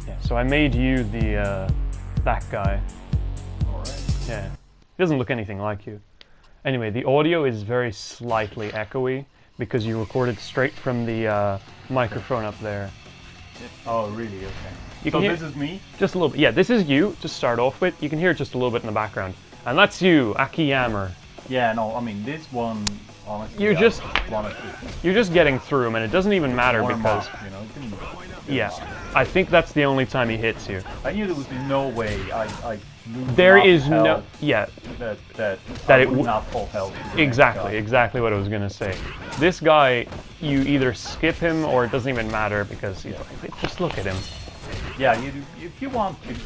Yeah, so I made you the that guy. Alright. Yeah. He doesn't look anything like you. Anyway, the audio is very slightly echoey because you recorded straight from the microphone up there. Oh, really? Okay. So this is me? Just a little bit. Yeah, this is you to start off with. You can hear it just a little bit in the background. And that's you, Akiyama. Yeah, no, I mean, this one, honestly, You're just getting through him, and it doesn't even matter because... Up, you know, yeah, I think that's the only time he hits you. I knew there was no way I there is no... Yeah. That it would not full health. Exactly what I was going to say. This guy, you either skip him or it doesn't even matter because just look at him. Yeah, if you want to, you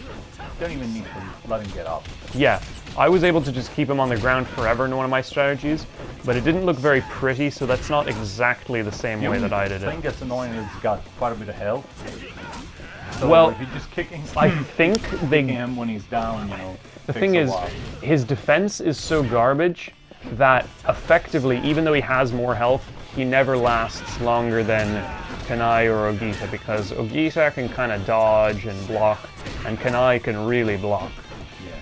don't even need to let him get up. Yeah, I was able to just keep him on the ground forever in one of my strategies, but it didn't look very pretty, so that's not exactly the same way that I did it. The thing that's annoying is he's got quite a bit of health. So well, if you're just kicking, I think kicking him when he's down, you know. The thing is, his defense is so garbage that effectively, even though he has more health, he never lasts longer than Kanai or Ogita, because Ogita can kind of dodge and block, and Kanai can really block.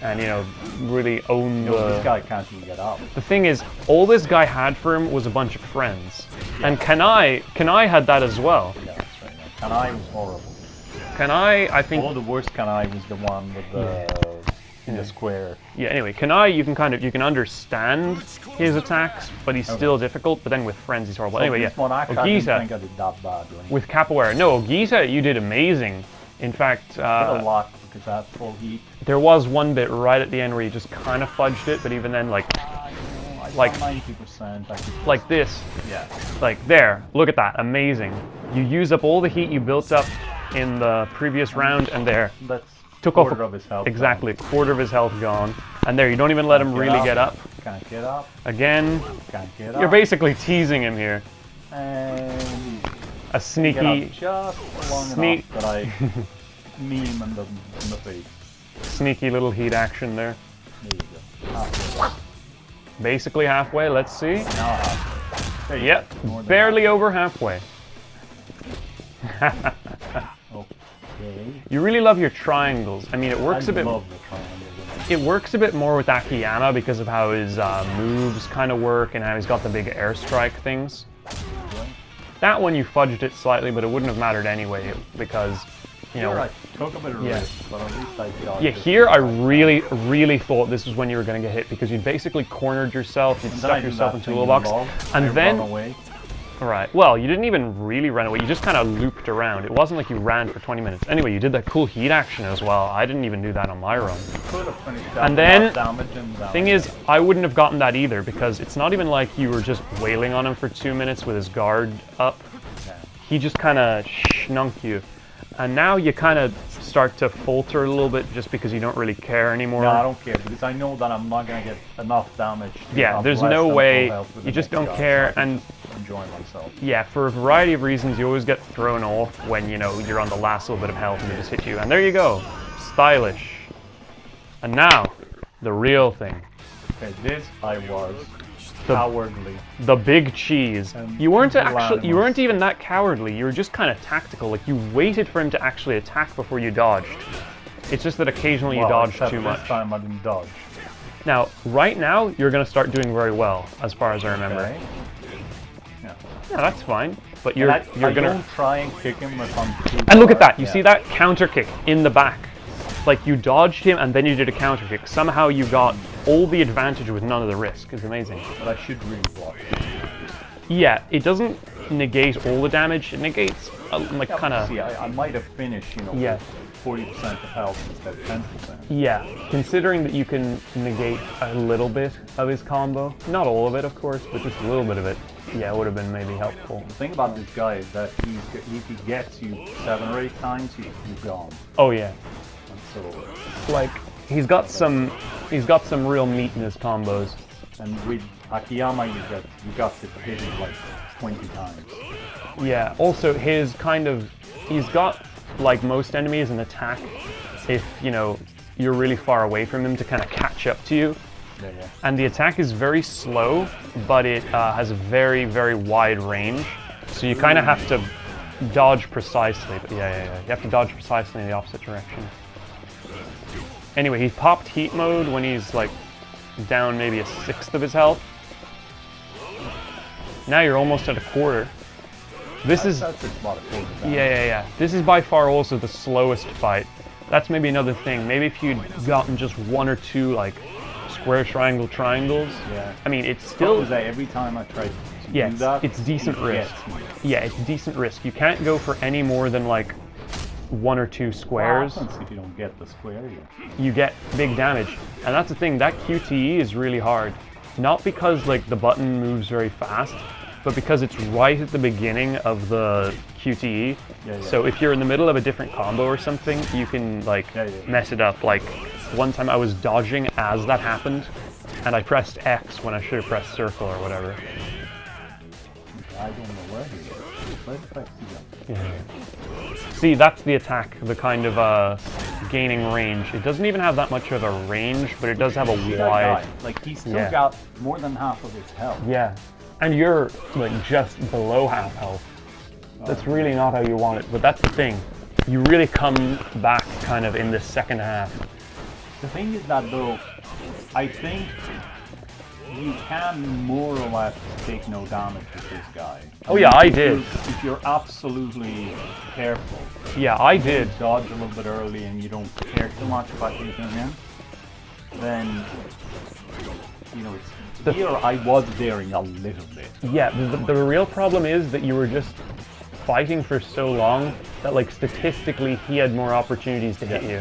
Yeah. And, you know, really own this guy can't even get up. The thing is, all this guy had for him was a bunch of friends. Yeah. And Kanai had that as well. Yeah, that's right. No, Kanai was horrible. Kanai, I think... Oh, the worst Kanai was the one with the... in the square. Yeah, anyway, Kanai, you can understand his attacks, but he's still difficult, but then with friends he's horrible. Anyway, yeah. Ogita, I did that bad, right? With capoeira. No, Ogita, you did amazing. In fact... a lot, because that's full heat. There was one bit right at the end where you just kind of fudged it, but even then, like 90%. Like this. Yeah. Like there. Look at that. Amazing. You use up all the heat you built up in the previous round, and there. That's took off quarter of his health. Exactly, a quarter of his health gone. And there, you don't even let him really get up. Can't get up. Again. Can't get up. You're basically teasing him here. And a sneaky... just long enough that I meme in the face. Sneaky little heat action there. There you go. Halfway. Basically halfway, let's see. Now halfway. Yep, barely over halfway. Okay. You really love your triangles. I mean, it works I a bit. Love the triangles. It works a bit more with Akiyama because of how his moves kind of work and how he's got the big airstrike things. Yeah. That one you fudged it slightly, but it wouldn't have mattered anyway because, you know. I took a bit of risk, but at least I got. Yeah, here I really thought this was when you were going to get hit because you basically cornered yourself, you stuck yourself into a little box, and then. Run away. Right. Well, you didn't even really run away. You just kind of looped around. It wasn't like you ran for 20 minutes. Anyway, you did that cool heat action as well. I didn't even do that on my run. And then, thing is, I wouldn't have gotten that either because it's not even like you were just wailing on him for 2 minutes with his guard up. He just kind of schnunked you. And now you kind of start to falter a little bit just because you don't really care anymore. No, I don't care because I know that I'm not going to get enough damage. Yeah, there's no way. You just don't care. And enjoy myself. Yeah, for a variety of reasons, you always get thrown off when, you know, you're on the last little bit of health and they just hit you. And there you go. Stylish. And now, the real thing. Okay, this I was cowardly. The big cheese. You weren't even that cowardly. You were just kind of tactical. Like, you waited for him to actually attack before you dodged. It's just that occasionally you dodged too much. This time I didn't dodge. Now, right now, you're going to start doing very well, as far as I remember. Okay. Yeah, that's fine. But you're gonna don't try and kick him if I'm too And look at that! You see that counter kick in the back? Like you dodged him and then you did a counter kick. Somehow you got all the advantage with none of the risk. It's amazing. But I should really block. Yeah, it doesn't negate all the damage. It negates like kind of. See, I might have finished, you know. Yeah. 40% of health instead of 10%. Yeah, considering that you can negate a little bit of his combo, not all of it, of course, but just a little bit of it. Yeah, it would have been maybe helpful. The thing about this guy is that if he gets you 7 or 8 times, you're gone. Oh yeah. And so, like he's got some real meat in his combos. And with Akiyama, you got to hit him like 20 times. Yeah. Also, he's got like most enemies an attack if you know you're really far away from him to kind of catch up to you. Yeah. And the attack is very slow, but it has a very, very wide range. So you kind of have to dodge precisely, but yeah. You have to dodge precisely in the opposite direction. Anyway, he popped heat mode when he's like down maybe 1/6 of his health. Now you're almost at 1/4. This is yeah. This is by far also the slowest fight. That's maybe another thing. Maybe if you'd gotten just 1 or 2 like square triangles. Yeah. I mean, it's still every time I tried to do that, it's decent risk. Yeah, it's decent risk. You can't go for any more than like 1 or 2 squares. What happens if you don't get the square yet? You get big damage, and that's the thing. That QTE is really hard, not because like the button moves very fast, but because it's right at the beginning of the QTE. So if you're in the middle of a different combo or something, you can like mess it up. Like one time I was dodging as that happened, and I pressed X when I should have pressed circle or whatever. I don't know where he is. Where the fuck is he going? Yeah. See, that's the attack, the kind of gaining range. It doesn't even have that much of a range, but it does have a wide... Like, he's still got more than half of his health. Yeah. And you're, like, just below half health. That's really not how you want it, but that's the thing. You really come back kind of in the second half. The thing is that, though, I think you can more or less take no damage with this guy. Oh yeah, I did. If you're absolutely careful. Yeah, I did. Dodge a little bit early and you don't care too much about taking him, then, you know, it's... Here I was daring a little bit. Yeah, the real problem is that you were just fighting for so long that, like, statistically he had more opportunities to hit you.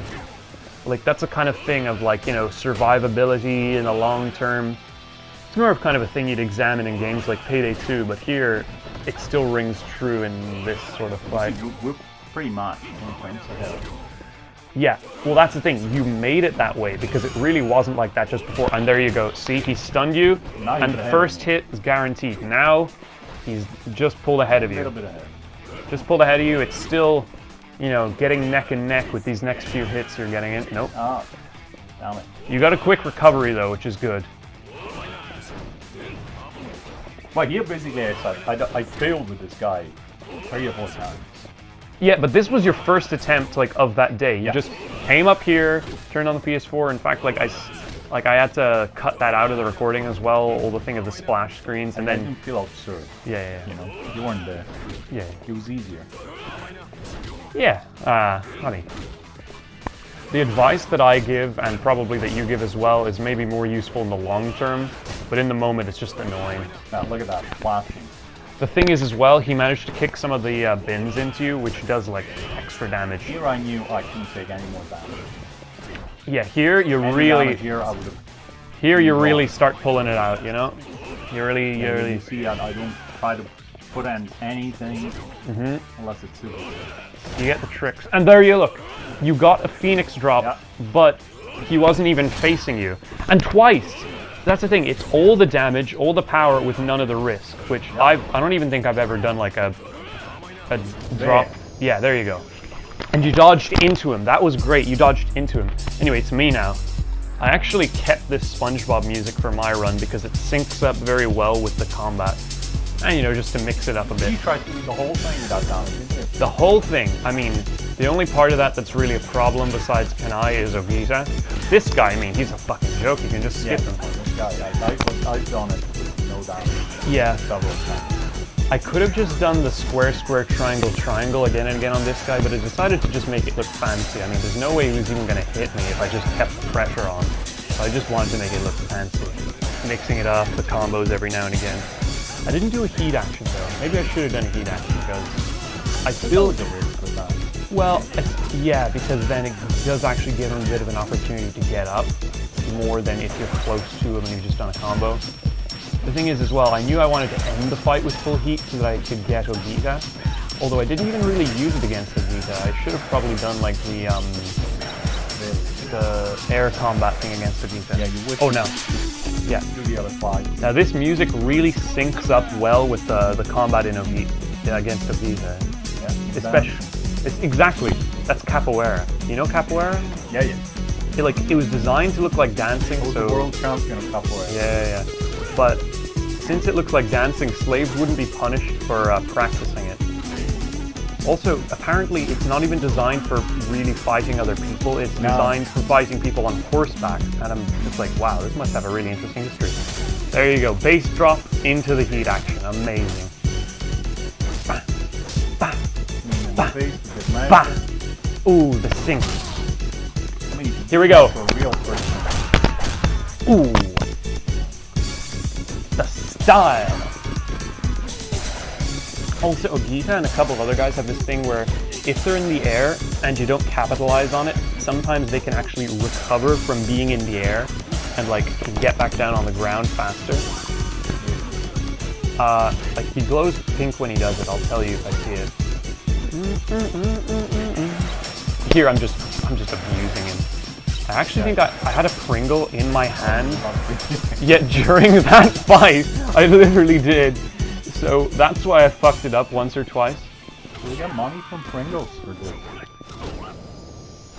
Like, that's a kind of thing of, like, you know, survivability in the long term. It's more of kind of a thing you'd examine in games like Payday 2, but here it still rings true in this sort of fight. We're pretty much ahead. Yeah, well that's the thing, you made it that way because it really wasn't like that just before, and there you go, see, he stunned you, and the first hit is guaranteed. Now, he's just pulled ahead of you. A little bit ahead. Just pulled ahead of you, it's still, you know, getting neck and neck with these next few hits you're getting in. Nope. Ah, damn it. You got a quick recovery though, which is good. Well, here basically I failed with this guy 3 or 4 times. Yeah, but this was your first attempt, like, of that day. You just came up here, turned on the PS4. In fact, like I had to cut that out of the recording as well, all the thing of the splash screens, and then... I didn't feel absurd. Yeah. You know, you weren't there. Yeah. It was easier. Yeah, honey. The advice that I give, and probably that you give as well, is maybe more useful in the long term, but in the moment it's just annoying. Now, look at that, flashing. The thing is as well, he managed to kick some of the bins into you, which does like extra damage. Here I knew I couldn't take any more damage. Yeah, here you really... Here you really start pulling it out, you know? You really... You see, I don't try to put in anything unless it's super. You get the tricks. And there you look. You got a Phoenix drop, but he wasn't even facing you. And twice! That's the thing, it's all the damage, all the power with none of the risk, which I don't even think I've ever done like a drop. Yeah, there you go. And you dodged into him. That was great. You dodged into him. Anyway, it's me now. I actually kept this SpongeBob music for my run because it syncs up very well with the combat. And, you know, just to mix it up a bit. You tried to do the whole thing without damage, didn't you? The whole thing. I mean, the only part of that that's really a problem besides Kanai is Ovita. This guy, I mean, he's a fucking joke. You can just skip him. This guy, I've done it with no damage. Yeah. Several times. I could have just done the square, square, triangle, triangle again and again on this guy, but I decided to just make it look fancy. I mean, there's no way he was even going to hit me if I just kept the pressure on. So I just wanted to make it look fancy. Mixing it up, the combos every now and again. I didn't do a heat action though. Maybe I should have done a heat action because I feel... Well, yeah, because then it does actually give him a bit of an opportunity to get up more than if you're close to him and you've just done a combo. The thing is as well, I knew I wanted to end the fight with full heat so that I could get Ovita. Although I didn't even really use it against Ovita. I should have probably done like the air combat thing against Ovita. Yeah, you would. Oh no. Yeah. Do the other fight. Now this music really syncs up well with the combat in Ovita, against Ovita. Yeah. Especially, exactly. That's capoeira. You know capoeira? Yeah. It was designed to look like dancing. So the world champion of capoeira. Yeah. But since it looks like dancing, slaves wouldn't be punished for practicing it. Also, apparently, it's not even designed for really fighting other people. It's designed for fighting people on horseback. And I'm just like, wow, this must have a really interesting history. There you go. Bass drop into the heat action. Amazing. Bah, bah, bah, bah. Ooh, the sync. Here we go. Ooh. The style. Also, Ogita and a couple of other guys have this thing where if they're in the air and you don't capitalize on it, sometimes they can actually recover from being in the air and like get back down on the ground faster. Like he glows pink when he does it, I'll tell you if I see it. Here I'm just abusing him. I actually think I had a Pringle in my hand, yet during that fight, I literally did. So that's why I fucked it up once or twice. Do we get money from Pringles for this?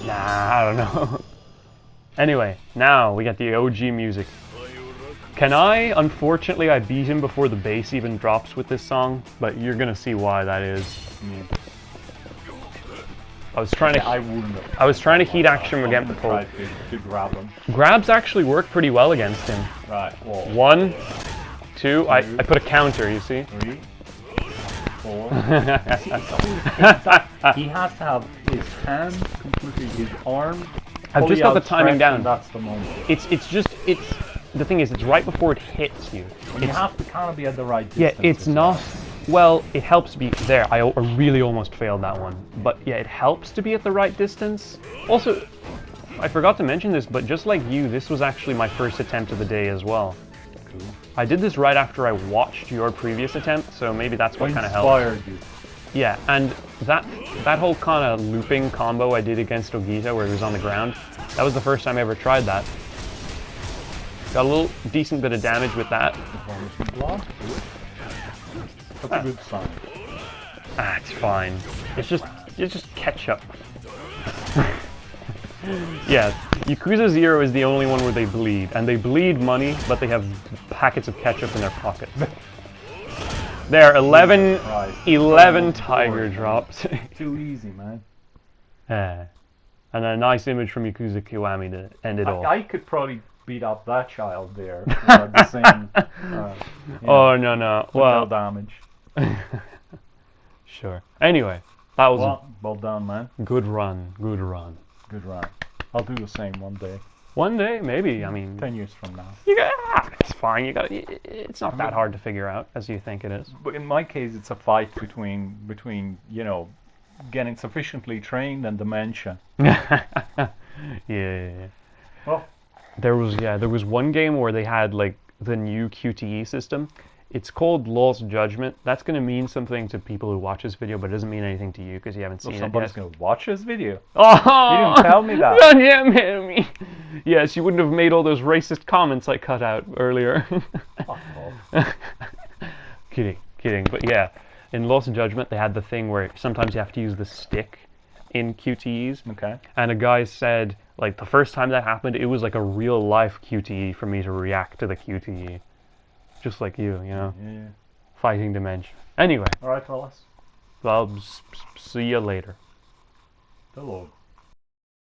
Nah, I don't know. Anyway, now we got the OG music. Can I? Unfortunately, I beat him before the bass even drops with this song, but you're gonna see why that is. Yeah. I was trying to heat action against the pole. To grab him. Grabs actually work pretty well against him. Right. Well, 1, 2. I put a counter. You see. 3, 4. He has to have his hand completely, his arm. I've just got the timing down. That's the moment. It's the thing is, it's right before it hits you. You have to kind of be at the right distance. Yeah, it's not. Well, it helps be there. I really almost failed that one. But yeah, it helps to be at the right distance. Also, I forgot to mention this, but just like you, this was actually my first attempt of the day as well. Cool. I did this right after I watched your previous attempt, so maybe that's what kind of helped. Inspired you. Yeah, and that whole kind of looping combo I did against Ogita where he was on the ground, that was the first time I ever tried that. Got a little decent bit of damage with that. That's a good sign. Ah, it's fine. It's just ketchup. Yeah, Yakuza 0 is the only one where they bleed, and they bleed money, but they have packets of ketchup in their pockets. There, 11 tiger drops. Too easy, man. And a nice image from Yakuza Kiwami to end it all. I could probably beat up that child there. The same. Oh no. Well, damage. Sure. Anyway, that was well done, man. Good run. Good run. Good run. I'll do the same one day. One day, maybe. I mean, 10 years from now. It's fine. It's not that hard to figure out as you think it is. But in my case, it's a fight between you know, getting sufficiently trained and dementia. Yeah. Well, there was one game where they had like the new QTE system. It's called Lost Judgment. That's going to mean something to people who watch this video, but it doesn't mean anything to you because you haven't seen it yet. Somebody's going to watch this video. Oh! You didn't tell me that. Not yet, man. Yes, you wouldn't have made all those racist comments I cut out earlier. Kidding. But yeah, in Lost Judgment, they had the thing where sometimes you have to use the stick in QTEs. Okay. And a guy said, like, the first time that happened, it was like a real-life QTE for me to react to the QTE. Just like you know? Yeah. Fighting dementia. Anyway. Alright, fellas. Well, see you later. Hello.